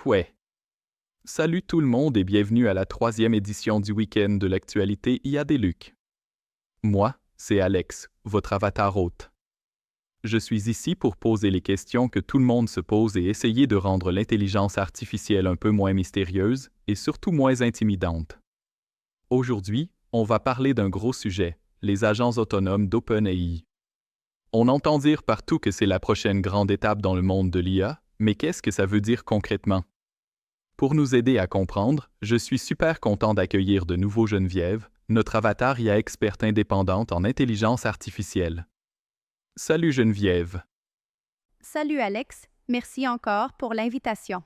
ouais. Salut tout le monde et bienvenue à la 3e édition du week-end de l'actualité IA des Luc. Moi, c'est Alex, votre avatar hôte. Je suis ici pour poser les questions que tout le monde se pose et essayer de rendre l'intelligence artificielle un peu moins mystérieuse et surtout moins intimidante. Aujourd'hui, on va parler d'un gros sujet, les agents autonomes d'OpenAI. On entend dire partout que c'est la prochaine grande étape dans le monde de l'IA, mais qu'est-ce que ça veut dire concrètement? Pour nous aider à comprendre, je suis super content d'accueillir de nouveau Geneviève, notre avatar IA experte indépendante en intelligence artificielle. Salut Geneviève. Salut Alex, merci encore pour l'invitation.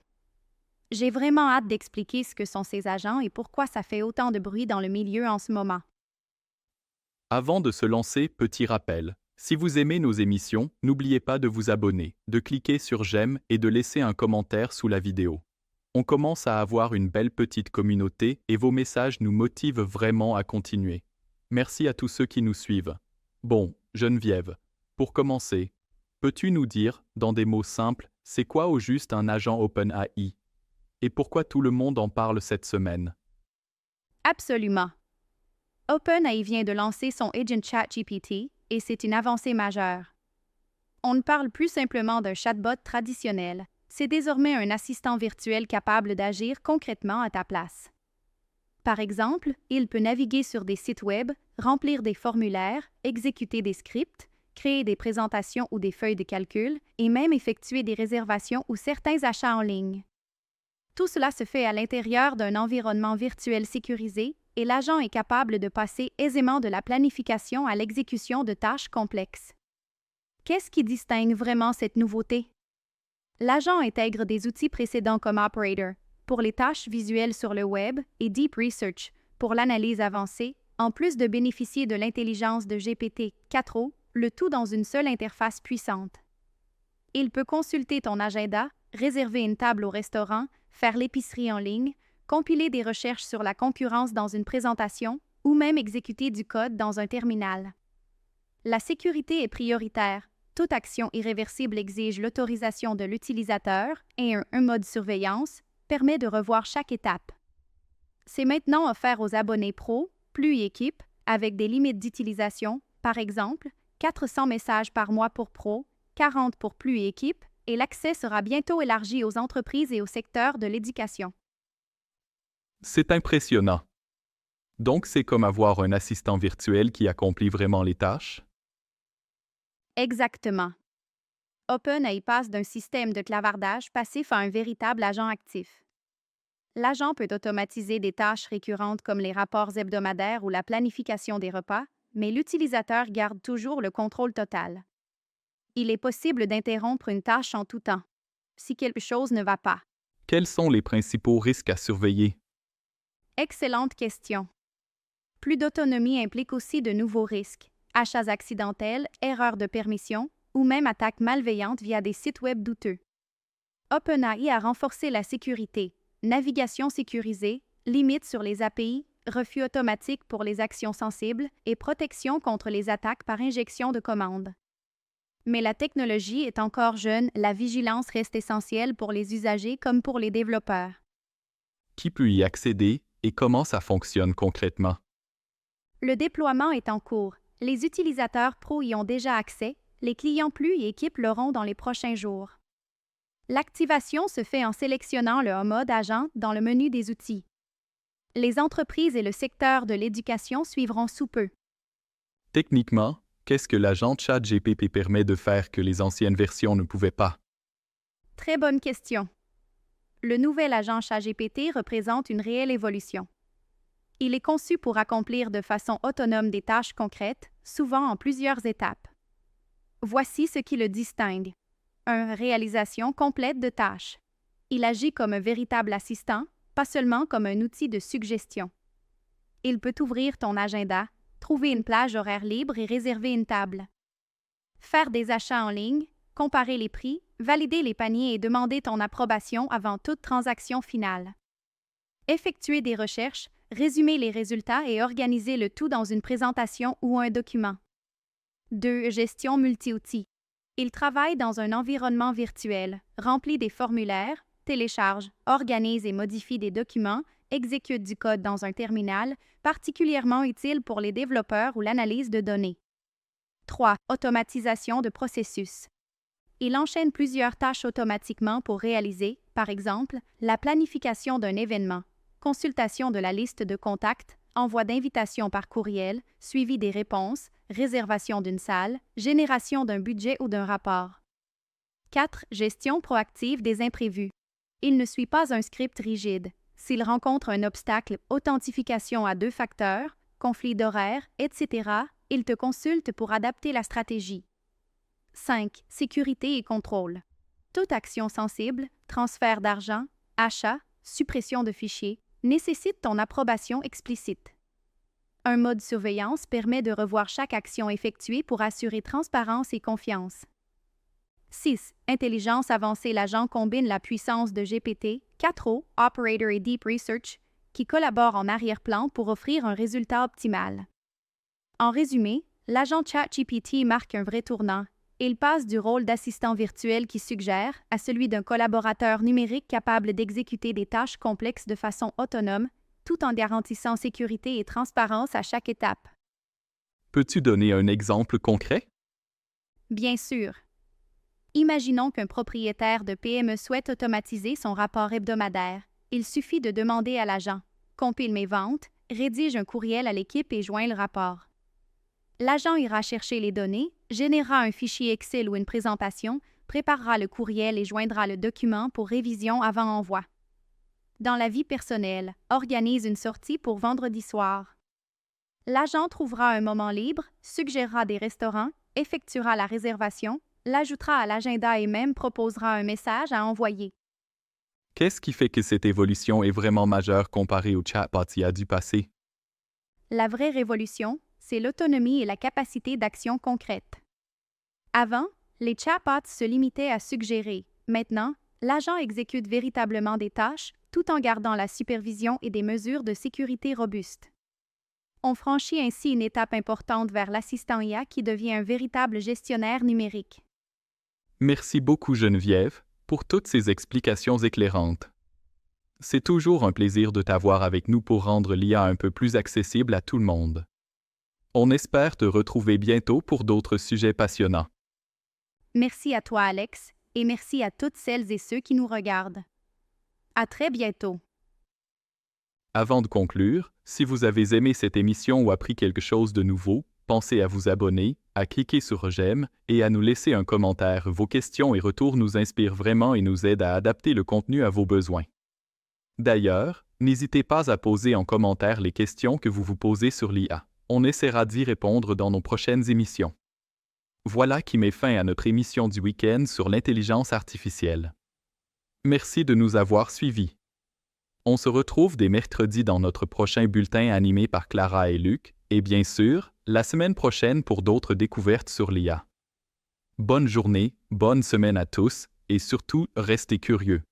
J'ai vraiment hâte d'expliquer ce que sont ces agents et pourquoi ça fait autant de bruit dans le milieu en ce moment. Avant de se lancer, petit rappel. Si vous aimez nos émissions, n'oubliez pas de vous abonner, de cliquer sur j'aime et de laisser un commentaire sous la vidéo. On commence à avoir une belle petite communauté et vos messages nous motivent vraiment à continuer. Merci à tous ceux qui nous suivent. Bon, Geneviève, pour commencer, peux-tu nous dire, dans des mots simples, c'est quoi au juste un agent OpenAI? Et pourquoi tout le monde en parle cette semaine? Absolument. OpenAI vient de lancer son agent ChatGPT et c'est une avancée majeure. On ne parle plus simplement d'un chatbot traditionnel, c'est désormais un assistant virtuel capable d'agir concrètement à ta place. Par exemple, il peut naviguer sur des sites web, remplir des formulaires, exécuter des scripts, créer des présentations ou des feuilles de calcul et même effectuer des réservations ou certains achats en ligne. Tout cela se fait à l'intérieur d'un environnement virtuel sécurisé et l'agent est capable de passer aisément de la planification à l'exécution de tâches complexes. Qu'est-ce qui distingue vraiment cette nouveauté? L'agent intègre des outils précédents comme Operator pour les tâches visuelles sur le web et Deep Research pour l'analyse avancée, en plus de bénéficier de l'intelligence de GPT-4o, le tout dans une seule interface puissante. Il peut consulter ton agenda, réserver une table au restaurant, faire l'épicerie en ligne, compiler des recherches sur la concurrence dans une présentation ou même exécuter du code dans un terminal. La sécurité est prioritaire. Toute action irréversible exige l'autorisation de l'utilisateur et un mode surveillance permet de revoir chaque étape. C'est maintenant offert aux abonnés pro, plus équipe, avec des limites d'utilisation, par exemple, 400 messages par mois pour pro, 40 pour plus équipe, et l'accès sera bientôt élargi aux entreprises et au secteur de l'éducation. C'est impressionnant. Donc c'est comme avoir un assistant virtuel qui accomplit vraiment les tâches? Exactement. OpenAI passe d'un système de clavardage passif à un véritable agent actif. L'agent peut automatiser des tâches récurrentes comme les rapports hebdomadaires ou la planification des repas, mais l'utilisateur garde toujours le contrôle total. Il est possible d'interrompre une tâche en tout temps, si quelque chose ne va pas. Quels sont les principaux risques à surveiller? Excellente question. Plus d'autonomie implique aussi de nouveaux risques, achats accidentels, erreurs de permission ou même attaques malveillantes via des sites web douteux. OpenAI a renforcé la sécurité, navigation sécurisée, limites sur les API, refus automatique pour les actions sensibles et protection contre les attaques par injection de commandes. Mais la technologie est encore jeune, la vigilance reste essentielle pour les usagers comme pour les développeurs. Qui peut y accéder et comment ça fonctionne concrètement? Le déploiement est en cours. Les utilisateurs pro y ont déjà accès, les clients plus et équipes l'auront dans les prochains jours. L'activation se fait en sélectionnant le mode agent dans le menu des outils. Les entreprises et le secteur de l'éducation suivront sous peu. Techniquement, qu'est-ce que l'agent ChatGPT permet de faire que les anciennes versions ne pouvaient pas? Très bonne question. Le nouvel agent ChatGPT représente une réelle évolution. Il est conçu pour accomplir de façon autonome des tâches concrètes, souvent en plusieurs étapes. Voici ce qui le distingue. 1. Réalisation complète de tâches. Il agit comme un véritable assistant, pas seulement comme un outil de suggestion. Il peut ouvrir ton agenda, trouver une plage horaire libre et réserver une table. Faire des achats en ligne, comparer les prix, valider les paniers et demander ton approbation avant toute transaction finale. Effectuer des recherches, résumer les résultats et organiser le tout dans une présentation ou un document. 2. Gestion multi-outils. Il travaille dans un environnement virtuel, remplit des formulaires, télécharge, organise et modifie des documents, exécute du code dans un terminal, particulièrement utile pour les développeurs ou l'analyse de données. 3. Automatisation de processus. Il enchaîne plusieurs tâches automatiquement pour réaliser, par exemple, la planification d'un événement, consultation de la liste de contacts, envoi d'invitations par courriel, suivi des réponses, réservation d'une salle, génération d'un budget ou d'un rapport. 4. Gestion proactive des imprévus. Il ne suit pas un script rigide. S'il rencontre un obstacle, authentification à 2 facteurs, conflit d'horaire, etc., il te consulte pour adapter la stratégie. 5. Sécurité et contrôle. Toute action sensible, transfert d'argent, achat, suppression de fichiers, nécessite ton approbation explicite. Un mode surveillance permet de revoir chaque action effectuée pour assurer transparence et confiance. 6. Intelligence avancée. L'agent combine la puissance de GPT, 4O, Operator et Deep Research, qui collaborent en arrière-plan pour offrir un résultat optimal. En résumé, l'agent ChatGPT marque un vrai tournant. Il passe du rôle d'assistant virtuel qui suggère à celui d'un collaborateur numérique capable d'exécuter des tâches complexes de façon autonome, tout en garantissant sécurité et transparence à chaque étape. Peux-tu donner un exemple concret? Bien sûr. Imaginons qu'un propriétaire de PME souhaite automatiser son rapport hebdomadaire. Il suffit de demander à l'agent « Compile mes ventes », rédige un courriel à l'équipe et joint le rapport. L'agent ira chercher les données, générera un fichier Excel ou une présentation, préparera le courriel et joindra le document pour révision avant envoi. Dans la vie personnelle, organise une sortie pour vendredi soir. L'agent trouvera un moment libre, suggérera des restaurants, effectuera la réservation, l'ajoutera à l'agenda et même proposera un message à envoyer. Qu'est-ce qui fait que cette évolution est vraiment majeure comparée au chatbot il y a du passé? La vraie révolution, c'est l'autonomie et la capacité d'action concrète. Avant, les chatbots se limitaient à suggérer. Maintenant, l'agent exécute véritablement des tâches tout en gardant la supervision et des mesures de sécurité robustes. On franchit ainsi une étape importante vers l'assistant IA qui devient un véritable gestionnaire numérique. Merci beaucoup Geneviève pour toutes ces explications éclairantes. C'est toujours un plaisir de t'avoir avec nous pour rendre l'IA un peu plus accessible à tout le monde. On espère te retrouver bientôt pour d'autres sujets passionnants. Merci à toi, Alex, et merci à toutes celles et ceux qui nous regardent. À très bientôt. Avant de conclure, si vous avez aimé cette émission ou appris quelque chose de nouveau, pensez à vous abonner, à cliquer sur j'aime et à nous laisser un commentaire. Vos questions et retours nous inspirent vraiment et nous aident à adapter le contenu à vos besoins. D'ailleurs, n'hésitez pas à poser en commentaire les questions que vous vous posez sur l'IA. On essaiera d'y répondre dans nos prochaines émissions. Voilà qui met fin à notre émission du week-end sur l'intelligence artificielle. Merci de nous avoir suivis. On se retrouve dès mercredi dans notre prochain bulletin animé par Clara et Luc, et bien sûr, la semaine prochaine pour d'autres découvertes sur l'IA. Bonne journée, bonne semaine à tous, et surtout, restez curieux.